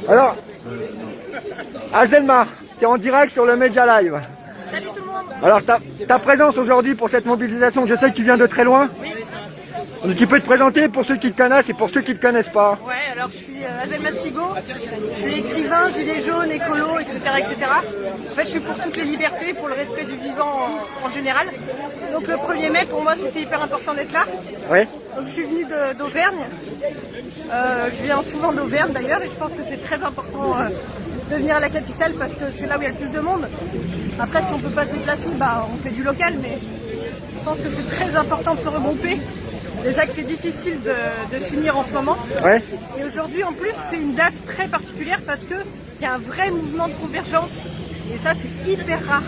Alors, Azelma, tu es en direct sur le Media Live. Salut tout le monde. Alors, ta présence aujourd'hui pour cette mobilisation, je sais que tu viens de très loin. Oui. Tu peux te présenter pour ceux qui te connaissent et pour ceux qui ne te connaissent pas. Ouais, alors je suis Azelma Sigo, je suis écrivain, gilet jaune, écolo, etc., etc. En fait, je suis pour toutes les libertés, pour le respect du vivant en général. Donc le 1er mai, pour moi, c'était hyper important d'être là. Oui. Donc je suis venue d'Auvergne. Je viens souvent d'Auvergne d'ailleurs et je pense que c'est très important de venir à la capitale parce que c'est là où il y a le plus de monde. Après, si on ne peut pas se déplacer, bah, on fait du local, mais je pense que c'est très important de se regrouper. Déjà que c'est difficile de s'unir en ce moment. Ouais. Et aujourd'hui, en plus, c'est une date très particulière parce qu'il y a un vrai mouvement de convergence. Et ça, c'est hyper rare.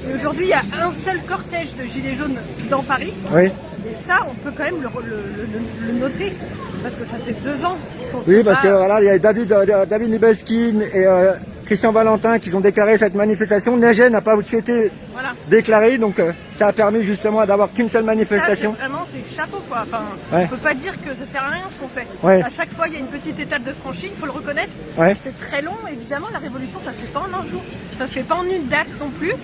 Et aujourd'hui, il y a un seul cortège de gilets jaunes dans Paris. Oui. Et ça, on peut quand même le noter. Parce que ça fait 2 ans qu'on Oui, sait parce pas... que voilà, il y a David Libeskin et Christian Valentin qui ont déclaré cette manifestation. Neige n'a pas souhaité déclarer, donc ça a permis justement d'avoir qu'une seule manifestation. Ça, vraiment, c'est chapeau quoi. Enfin, ouais. On peut pas dire que ça sert à rien ce qu'on fait. Ouais. À chaque fois, il y a une petite étape de franchie, il faut le reconnaître. Ouais. C'est très long, évidemment, la révolution, ça se fait pas en un jour. Ça se fait pas en une date non plus.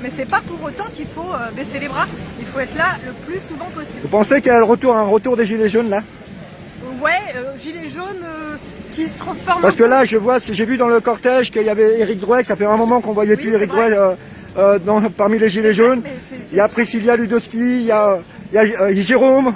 Mais c'est pas pour autant qu'il faut baisser les bras. Il faut être là le plus souvent possible. Vous pensez qu'il y a un retour des gilets jaunes là? Ouais, gilets jaunes qui se transforment. Parce que là, j'ai vu dans le cortège qu'il y avait Éric Drouet, ça fait un moment qu'on voyait plus Éric Drouet parmi les gilets jaunes. Il y a Priscilla Ludowski, il y a Jérôme,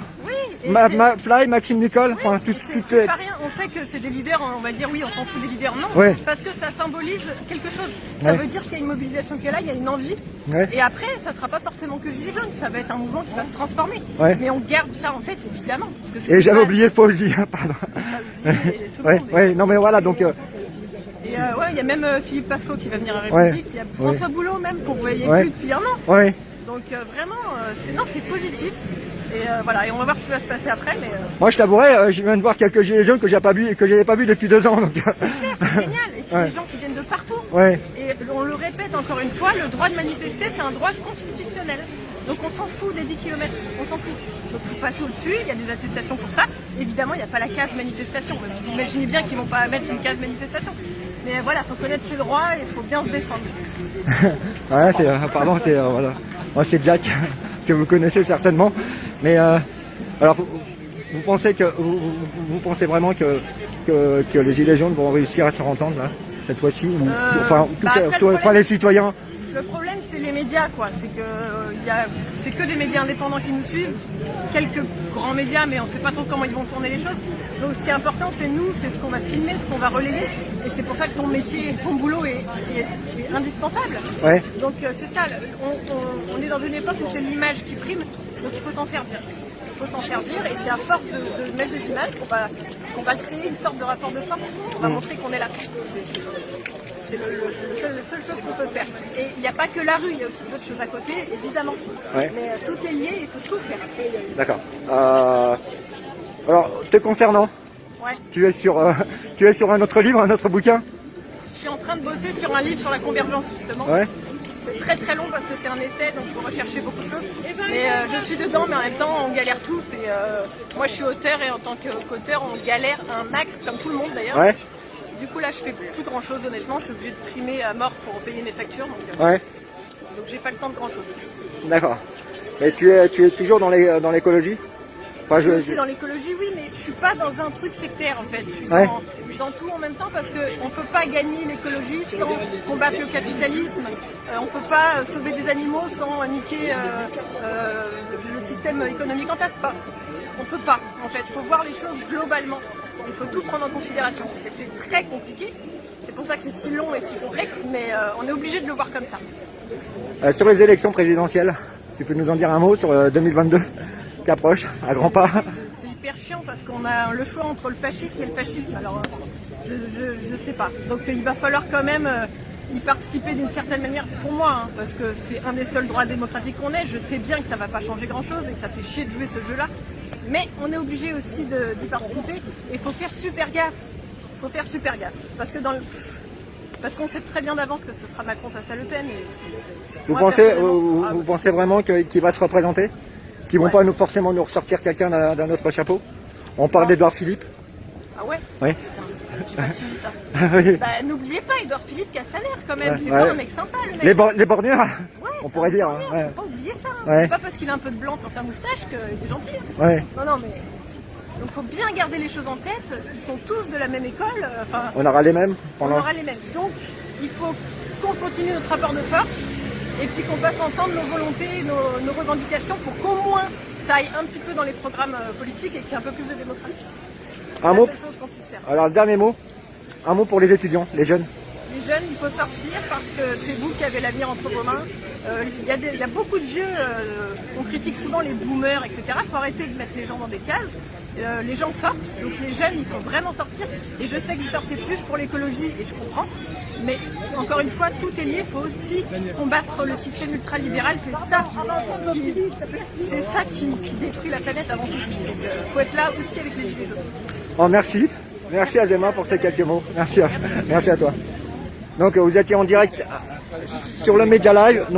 Fly, Maxime Nicole, oui, enfin tout c'est pas rien. On sait que c'est des leaders, on va dire oui, on s'en fout des leaders, non, ouais. Parce que ça symbolise quelque chose. Ça veut dire qu'il y a une mobilisation qui est là, il y a une envie. Ouais. Et après, ça sera pas forcément que gilets jaunes, ça va être un mouvement qui va se transformer. Ouais. Mais on garde ça en tête évidemment. Parce que et j'avais oublié Fauzi, pardon. Ouais, non mais voilà donc. Et ouais, il y a même Philippe Pasco qui va venir à République, il y a François Boulot même qu'on voyait plus depuis un an. Ouais. Donc vraiment, c'est positif. Et voilà, et on va voir ce qui va se passer après. Mais moi je t'avouerai, je viens de voir quelques gilets jaunes que j'avais pas vu depuis 2 ans. Donc... C'est clair, c'est génial. Et puis les gens qui viennent de partout. Ouais. Et on le répète encore une fois, le droit de manifester, c'est un droit constitutionnel. Donc on s'en fout des 10 km, on s'en fout. Donc il faut passer au-dessus, il y a des attestations pour ça. Évidemment, il n'y a pas la case manifestation. Vous imaginez bien qu'ils ne vont pas mettre une case manifestation. Mais voilà, il faut connaître ses droits et il faut bien se défendre. ouais, c'est Jack que vous connaissez certainement. Mais alors, vous pensez vraiment que les gilets jaunes vont réussir à se entendre là cette fois-ci enfin, les citoyens. Le problème, c'est les médias, quoi. C'est que des médias indépendants qui nous suivent, quelques grands médias, mais on ne sait pas trop comment ils vont tourner les choses. Donc, ce qui est important, c'est nous, c'est ce qu'on va filmer, ce qu'on va relayer, et c'est pour ça que ton métier, ton boulot est indispensable. Ouais. Donc, c'est ça. On est dans une époque où c'est l'image qui prime, donc il faut s'en servir. Il faut s'en servir, et c'est à force de mettre des images qu'on va créer une sorte de rapport de force. On va montrer qu'on est là. C'est la seule chose qu'on peut faire. Et il n'y a pas que la rue, il y a aussi d'autres choses à côté, évidemment. Ouais. Mais tout est lié, il faut tout faire. D'accord. Alors, te concernant, tu es sur un autre livre, un autre bouquin? Je suis en train de bosser sur un livre sur la convergence, justement. Ouais. C'est très très long parce que c'est un essai, donc il faut rechercher beaucoup de choses. Mais je suis dedans, mais en même temps, on galère tous. Et moi, je suis auteur, et en tant qu'auteur, on galère un max, comme tout le monde d'ailleurs. Ouais. Du coup là je fais plus grand chose honnêtement, je suis obligée de trimer à mort pour payer mes factures, donc j'ai pas le temps de grand chose. D'accord. Mais tu es toujours dans l'écologie? Enfin, je suis aussi dans l'écologie, oui, mais je suis pas dans un truc sectaire en fait, je suis dans tout en même temps parce qu'on peut pas gagner l'écologie sans combattre le capitalisme, on peut pas sauver des animaux sans niquer le système économique en place, on peut pas en fait, il faut voir les choses globalement. Il faut tout prendre en considération. Et c'est très compliqué. C'est pour ça que c'est si long et si complexe, mais on est obligé de le voir comme ça. Sur les élections présidentielles, tu peux nous en dire un mot sur 2022 qui approche à grands pas? C'est hyper chiant parce qu'on a le choix entre le fascisme et le fascisme. Alors, je sais pas. Donc il va falloir quand même y participer d'une certaine manière pour moi, hein, parce que c'est un des seuls droits démocratiques qu'on ait. Je sais bien que ça va pas changer grand-chose et que ça fait chier de jouer ce jeu-là. Mais on est obligé aussi d'y participer et il faut faire super gaffe. Il faut faire super gaffe. Parce qu'on sait très bien d'avance que ce sera Macron face à Le Pen. Et vous pensez vraiment qu'il va se représenter? Qu'ils vont pas forcément nous ressortir quelqu'un d'un autre chapeau? On parle d'Édouard Philippe. Ah ouais? Oui. J'ai pas suivi ça. Oui. Bah, n'oubliez pas Édouard Philippe Castaner quand même, Ouais, c'est ouais. pas un mec sympa le mec. Les borgneurs, Ouais, on c'est pourrait un dire. borgneur, Ouais. faut pas oublier ça. Ouais. C'est pas parce qu'il a un peu de blanc sur sa moustache qu'il est gentil. Ouais. Non, mais... Donc faut bien garder les choses en tête, ils sont tous de la même école, enfin... On aura les mêmes On pendant. aura les mêmes. Donc il faut qu'on continue notre rapport de force et puis qu'on fasse entendre nos volontés, nos revendications pour qu'au moins ça aille un petit peu dans les programmes politiques et qu'il y ait un peu plus de démocratie. C'est Un la mot. seule chose qu'on puisse faire. Alors, dernier mot. Un mot pour les étudiants, les jeunes. Les jeunes, il faut sortir parce que c'est vous qui avez l'avenir entre vos mains. Il y a beaucoup de vieux, on critique souvent les boomers, etc. Il faut arrêter de mettre les gens dans des cases. Les gens sortent, donc les jeunes, il faut vraiment sortir. Et je sais que vous sortez plus pour l'écologie, et je comprends. Mais encore une fois, tout est lié. Il faut aussi combattre le système ultralibéral. C'est ça qui détruit la planète avant tout. Donc il faut être là aussi avec les gilets jaunes. Oh, merci. Merci Azéma pour ces quelques mots. Merci à toi. Donc vous étiez en direct sur le Media Live.